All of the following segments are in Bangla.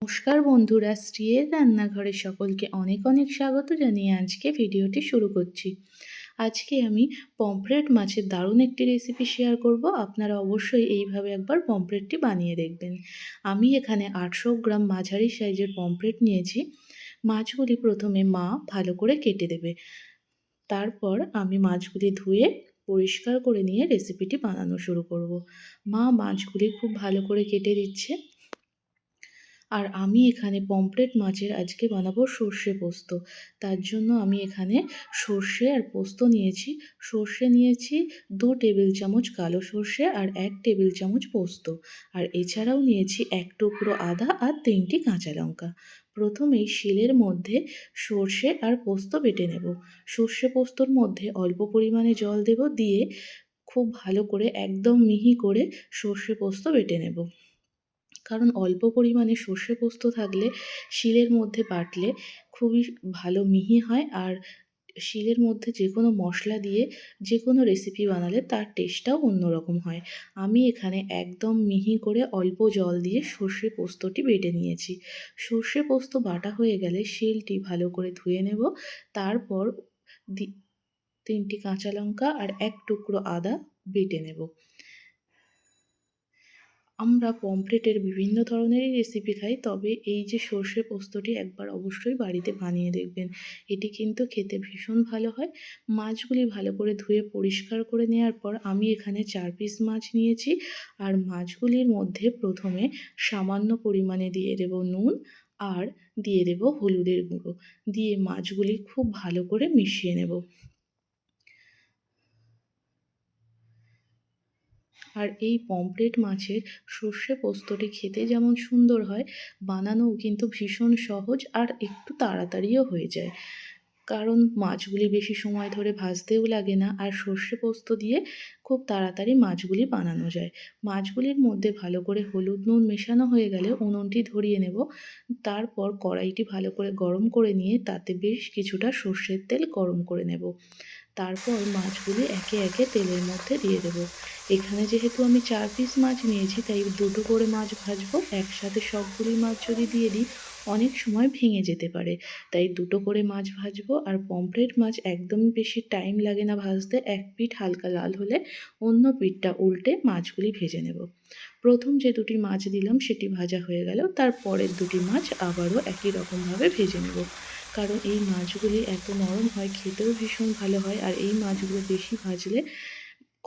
নমস্কার বন্ধুরা, শ্রীয়ের রান্নাঘরে সকলকে অনেক অনেক স্বাগত জানিয়ে আজকে ভিডিওটি শুরু করছি। আজকে আমি পমফ্রেট মাছের দারুণ একটি রেসিপি শেয়ার করব। আপনারা অবশ্যই এইভাবে একবার পমফ্রেটটি বানিয়ে দেখবেন। আমি এখানে 800 গ্রাম মাঝারি সাইজের পমফ্রেট নিয়েছি। মাছগুলি প্রথমে মা ভালো করে কেটে দেবে। তারপর আমি মাছগুলি ধুয়ে পরিষ্কার করে নিয়ে রেসিপিটি বানানো শুরু করব। মা মাছগুলি খুব ভালো করে কেটে দিচ্ছে। আর আমি এখানে পমফ্রেট মাছের আজকে বানাবো সর্ষে পোস্ত। তার জন্য আমি এখানে সর্ষে আর পোস্ত নিয়েছি। সর্ষে নিয়েছি 2 টেবিল চামচ কালো সর্ষে আর 1 টেবিল চামচ পোস্ত। আর এছাড়াও নিয়েছি 1 টুকরো আদা আর 3টি কাঁচা লঙ্কা। প্রথমেই শিলের মধ্যে সর্ষে আর পোস্ত বেটে নেব। সর্ষে পোস্তর মধ্যে অল্প পরিমাণে জল দেব, দিয়ে খুব ভালো করে একদম মিহি করে সর্ষে পোস্ত বেটে নেব। কারণ অল্প পরিমাণে সর্ষে পোস্ত থাকলে শিলের মধ্যে বাটলে খুবই ভালো মিহি হয়। আর শিলের মধ্যে যে কোনো মশলা দিয়ে যে কোনো রেসিপি বানালে তার টেস্টটাও অন্যরকম হয়। আমি এখানে একদম মিহি করে অল্প জল দিয়ে সর্ষে পোস্তটি বেটে নিয়েছি। সর্ষে পোস্ত বাটা হয়ে গেলে শিলটি ভালো করে ধুয়ে নেব। তারপর 3টি কাঁচা লঙ্কা আর 1 টুকরো আদা বেটে নেব। আমরা পমফ্রেটের বিভিন্ন ধরনেরই রেসিপি খাই, তবে এই যে সর্ষে পোস্তটি একবার অবশ্যই বাড়িতে বানিয়ে দেখবেন। এটি কিন্তু খেতে ভীষণ ভালো হয়। মাছগুলি ভালো করে ধুয়ে পরিষ্কার করে নেওয়ার পর আমি এখানে 4 পিস মাছ নিয়েছি। আর মাছগুলির মধ্যে প্রথমে সামান্য পরিমাণে দিয়ে দেব নুন আর দিয়ে দেব হলুদের গুঁড়ো, দিয়ে মাছগুলি খুব ভালো করে মিশিয়ে নেব। আর এই পমফ্রেট মাছের সর্ষে পোস্তটি খেতে যেমন সুন্দর হয়, বানানোও কিন্তু ভীষণ সহজ আর একটু তাড়াতাড়িও হয়ে যায়। কারণ মাছগুলি বেশি সময় ধরে ভাজতেও লাগে না, আর সর্ষে পোস্ত দিয়ে খুব তাড়াতাড়ি মাছগুলি বানানো যায়। মাছগুলির মধ্যে ভালো করে হলুদ নুন মেশানো হয়ে গেলে উনুনটি ধরিয়ে নেব। তারপর কড়াইটি ভালো করে গরম করে নিয়ে তাতে বেশ কিছুটা সর্ষের তেল গরম করে নেব। তারপর মাছগুলি একে একে তেলের মধ্যে দিয়ে দেব। এখানে যেহেতু আমি 4 পিস মাছ নিয়েছি, তাই 2টো করে মাছ ভাজবো। একসাথে সবগুলি মাছ যদি দিয়ে দিই অনেক সময় ভেঙে যেতে পারে, তাই 2টো করে মাছ ভাজবো। আর পমফ্রেট মাছ একদমই বেশি টাইম লাগে না ভাজতে। এক পিঠ হালকা লাল হলে অন্য পিঠটা উল্টে মাছগুলি ভেজে নেব। প্রথম যে 2টি মাছ দিলাম সেটি ভাজা হয়ে গেল, তারপরের 2টি মাছ আবারও একই রকমভাবে ভেজে নেব। কারণ এই মাছগুলি এত নরম হয়, খেতেও ভীষণ ভালো হয়। আর এই মাছগুলো বেশি ভাজলে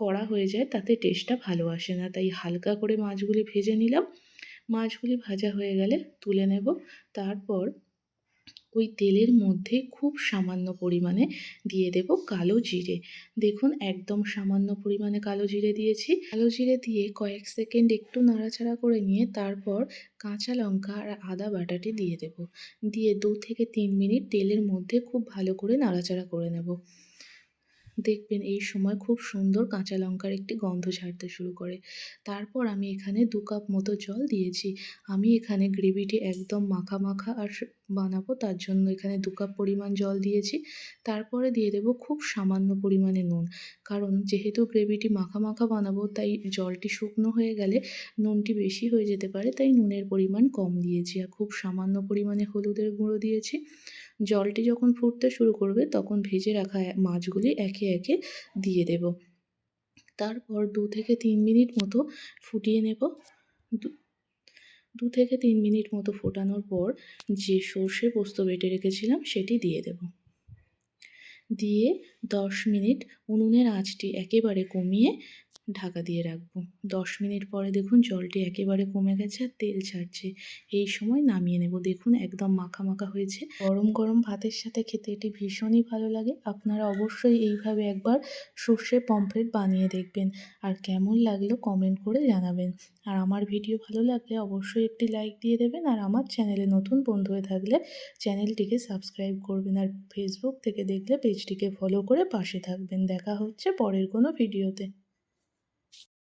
কড়া হয়ে যায়, তাতে টেস্টটা ভালো আসে না। তাই হালকা করে মাছগুলি ভেজে নিলাম। মাছগুলি ভাজা হয়ে গেলে তুলে নেব। তারপর ওই তেলের মধ্যে খুব সামান্য পরিমাণে দিয়ে দেব কালো জিরে। দেখুন একদম সামান্য পরিমাণে কালো জিরে দিয়েছি। কালো জিরে দিয়ে কয়েক সেকেন্ড একটু নাড়াচাড়া করে নিয়ে তারপর কাঁচা লঙ্কা আর আদা বাটাটি দিয়ে দেব। দিয়ে 2 থেকে 3 মিনিট তেলের মধ্যে খুব ভালো করে নাড়াচাড়া করে নেব। দেখবেন এই সময় খুব সুন্দর কাঁচা লঙ্কার একটি গন্ধ ছাড়তে শুরু করে। তারপর আমি এখানে 2 কাপ মতো জল দিয়েছি। আমি এখানে গ্রেভিটি একদম মাখা মাখা আর বানাবো, তার জন্য এখানে 2 কাপ পরিমাণ জল দিয়েছি। তারপরে দিয়ে দেব খুব সামান্য পরিমাণে নুন। কারণ যেহেতু গ্রেভিটি মাখা মাখা বানাবো, তাই জলটি শুকনো হয়ে গেলে নুনটি বেশি হয়ে যেতে পারে, তাই নুনের পরিমাণ কম দিয়েছি। আর খুব সামান্য পরিমাণে হলুদের গুঁড়ো দিয়েছি। জলটি যখন ফুটতে শুরু করবে তখন ভেজে রাখা মাছগুলি একে একে দিয়ে দেব। তারপর 2 থেকে 3 মিনিট মতো ফুটিয়ে নেব। 2 থেকে 3 মিনিট মতো ফোটানোর পর যে সর্ষে পোস্ত বেটে রেখেছিলাম সেটি দিয়ে দেব। দিয়ে 10 মিনিট উনুনের আঁচটি একেবারে কমিয়ে ঢাকা দিয়ে রাখবো। 10 মিনিট পরে দেখুন জলটি একেবারে কমে গেছে আর তেল ছাড়ছে। এই সময় নামিয়ে নেব। দেখুন একদম মাখা মাখা হয়েছে। গরম গরম ভাতের সাথে খেতে এটি ভীষণই ভালো লাগে। আপনারা অবশ্যই এইভাবে একবার সর্ষে পমফ্রেট বানিয়ে দেখবেন। আর কেমন লাগলো কমেন্ট করে জানাবেন। আর আমার ভিডিও ভালো লাগলে অবশ্যই একটি লাইক দিয়ে দেবেন। আর আমার চ্যানেলে নতুন বন্ধু হয়ে থাকলে চ্যানেলটিকে সাবস্ক্রাইব করবেন। আর ফেসবুক থেকে দেখলে পেজটিকে ফলো করে পাশে থাকবেন। দেখা হচ্ছে পরের কোনো ভিডিওতে।